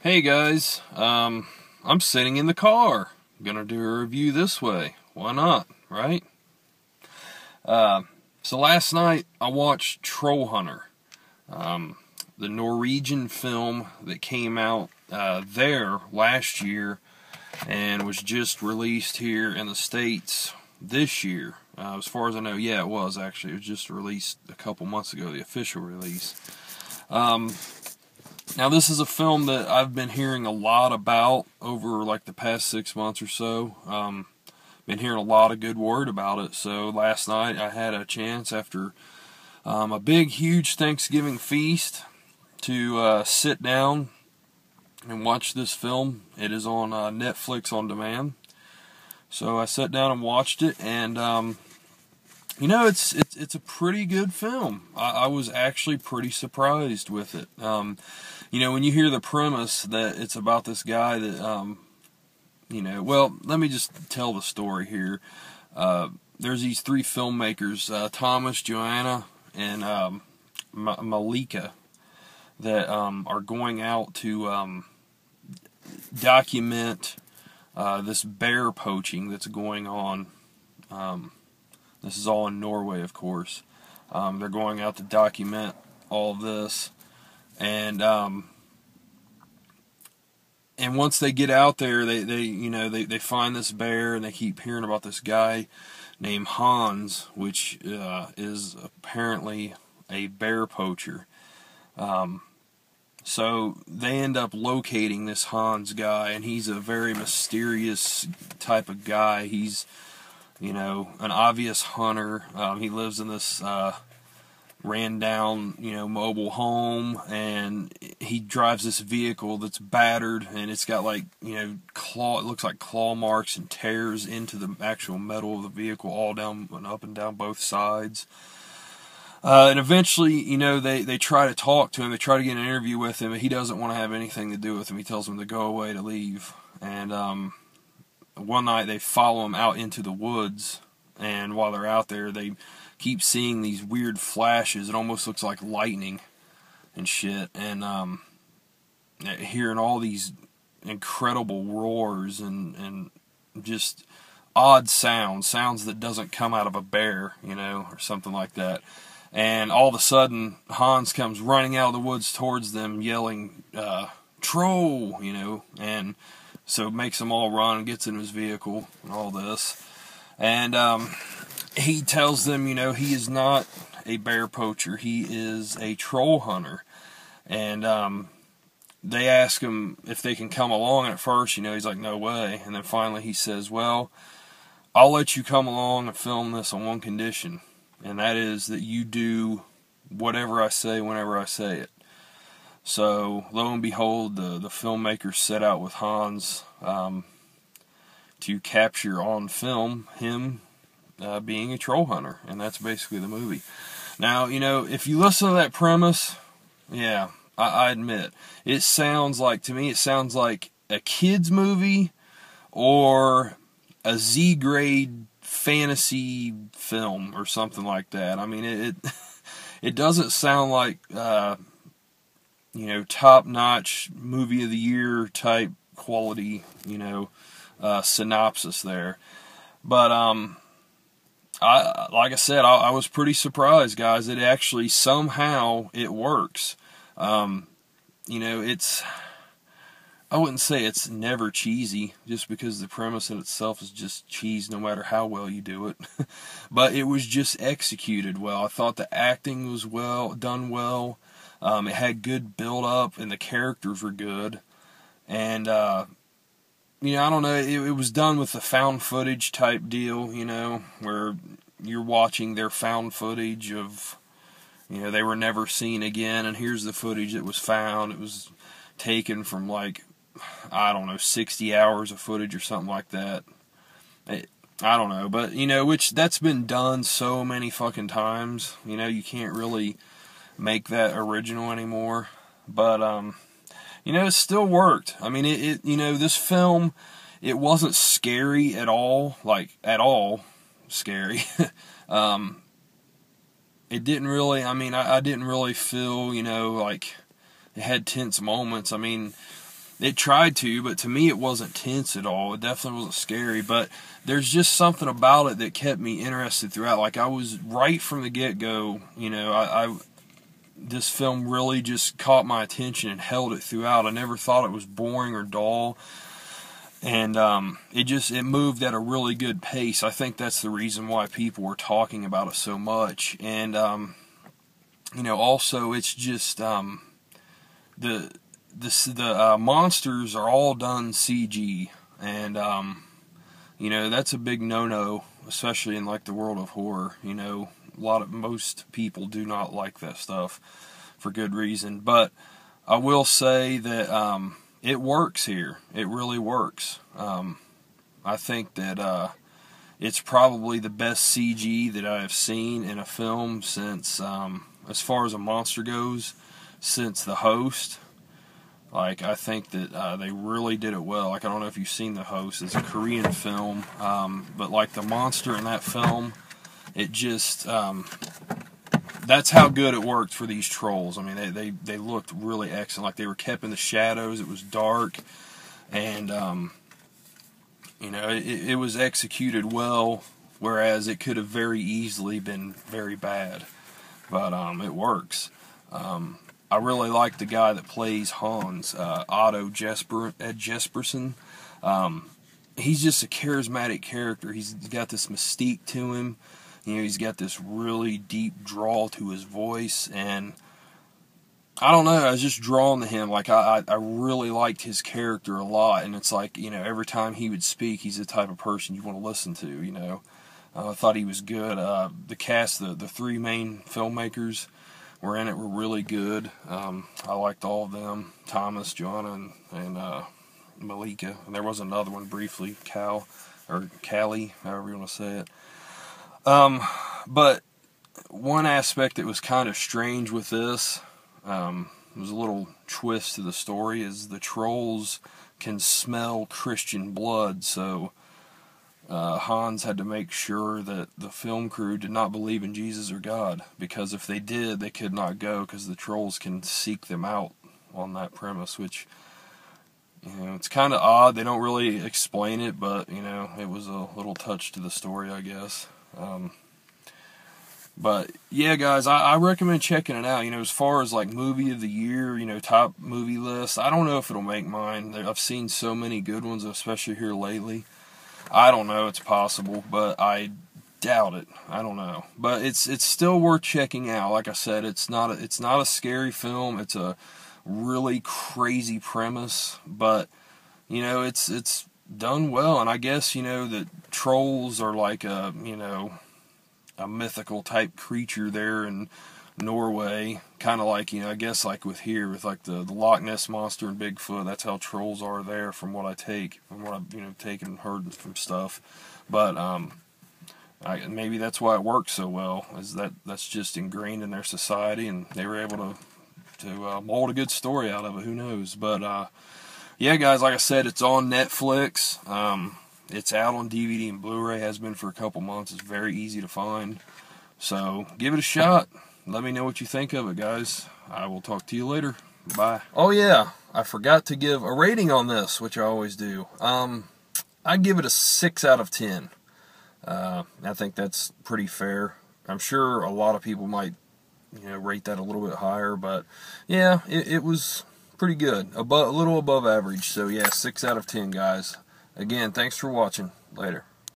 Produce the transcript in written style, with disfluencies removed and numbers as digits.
Hey guys, I'm sitting in the car. Gonna do a review this way. Why not, right? So last night I watched Trollhunter, the Norwegian film that came out there last year and was just released here in the States this year. As far as I know, yeah, it was actually. It was just released a couple months ago, the official release. Now, this is a film that I've been hearing a lot about over like the past 6 months or so. Been hearing a lot of good word about it. So last night I had a chance after a big, huge Thanksgiving feast to sit down and watch this film. It is on Netflix on demand. So I sat down and watched it, and it's a pretty good film. I was actually pretty surprised with it. When you hear the premise that it's about this guy that, well, let me just tell the story here. There's these three filmmakers, Thomas, Joanna, and Malika, that are going out to document this bear poaching that's going on. This is all in Norway, of course. They're going out to document all of this, and once they get out there, they find this bear, and they keep hearing about this guy named Hans, which is apparently a bear poacher. So they end up locating this Hans guy, and he's a very mysterious type of guy. He's an obvious hunter. He lives in this ran down, mobile home, and he drives this vehicle that's battered, and it's got it looks like claw marks and tears into the actual metal of the vehicle, all down and up and down both sides. And eventually, they try to talk to him, they try to get an interview with him, and he doesn't want to have anything to do with him. He tells them to go away, to leave. And one night they follow him out into the woods, and while they're out there, they keep seeing these weird flashes. It almost looks like lightning and shit, and hearing all these incredible roars and just odd sounds that doesn't come out of a bear, or something like that. And all of a sudden, Hans comes running out of the woods towards them, yelling, "Troll!" and so it makes them all run and gets in his vehicle and all this. And he tells them, he is not a bear poacher. He is a troll hunter. And they ask him if they can come along. And at first, he's like, no way. And then finally he says, well, I'll let you come along and film this on one condition. And that is that you do whatever I say whenever I say it. So, lo and behold, the filmmakers set out with Hans to capture on film him being a troll hunter. And that's basically the movie. Now, if you listen to that premise, yeah, I admit, it sounds like a kid's movie or a Z-grade fantasy film or something like that. I mean, it doesn't sound like top-notch movie of the year type quality, synopsis there. But like I said, I was pretty surprised, guys. It actually somehow it works. I wouldn't say it's never cheesy, just because the premise in itself is just cheese no matter how well you do it. But it was just executed well. I thought the acting was done well. It had good build-up, and the characters were good. And, I don't know, it was done with the found footage type deal, where you're watching their found footage of, they were never seen again, and here's the footage that was found. It was taken from, 60 hours of footage or something like that. I don't know, but, which that's been done so many fucking times, you can't really make that original anymore. But, it still worked. I mean, this film, it wasn't scary at all, at all scary. It didn't really, I didn't really feel, it had tense moments. I mean, It tried to, but to me it wasn't tense at all. It definitely wasn't scary, but there's just something about it that kept me interested throughout. Like, I was right from the get-go, you know, this film really just caught my attention and held it throughout. I never thought it was boring or dull, and it moved at a really good pace. I think that's the reason why people were talking about it so much. And you know, also it's just the monsters are all done CG, and you know, that's a big no-no, especially in like the world of horror. You know, most people do not like that stuff for good reason. But I will say that it works here. It really works. I think that it's probably the best CG that I have seen in a film since, as far as a monster goes, since The Host. Like, I think that they really did it well. Like, I don't know if you've seen The Host. It's a Korean film, but like the monster in that film, it just, that's how good it worked for these trolls. I mean, they looked really excellent. Like, they were kept in the shadows. It was dark, and you know, it was executed well, whereas it could have very easily been very bad. But it works. I really like the guy that plays Hans, Otto Jesperson. He's just a charismatic character. He's got this mystique to him. You know, he's got this really deep drawl to his voice, and I don't know, I was just drawn to him. Like, I really liked his character a lot, and it's like, you know, every time he would speak, he's the type of person you want to listen to, you know. I thought he was good. The cast, the three main filmmakers were in it, were really good. I liked all of them, Thomas, Joanna, and Malika. And there was another one briefly, Callie, however you want to say it. But one aspect that was kind of strange with this, was a little twist to the story, is the trolls can smell Christian blood, so Hans had to make sure that the film crew did not believe in Jesus or God, because if they did, they could not go, because the trolls can seek them out on that premise, which, you know, it's kind of odd. They don't really explain it, but, you know, it was a little touch to the story, I guess. But yeah, guys, I recommend checking it out. You know, as far as like movie of the year, you know, top movie list, I don't know if it'll make mine. I've seen so many good ones, especially here lately. I don't know, it's possible, but I doubt it. I don't know, but it's still worth checking out. Like I said, it's not a scary film. It's a really crazy premise, but you know, it's done well. And I guess, you know, that trolls are like a, you know, a mythical type creature there in Norway, kind of like, you know, I guess like with here, with like the Loch Ness Monster and Bigfoot, that's how trolls are there, from what I've, you know, taken and heard from stuff. But maybe that's why it works so well, is that's just ingrained in their society, and they were able to mold a good story out of it. Who knows? But yeah, guys, like I said, it's on Netflix. It's out on DVD and Blu-ray, has been for a couple months. It's very easy to find, so give it a shot. Let me know what you think of it, guys. I will talk to you later. Bye. Oh yeah, I forgot to give a rating on this, which I always do. I give it a 6 out of 10. I think that's pretty fair. I'm sure a lot of people might, you know, rate that a little bit higher, but yeah, it was pretty good. A little above average. So yeah, 6 out of 10, guys. Again, thanks for watching. Later.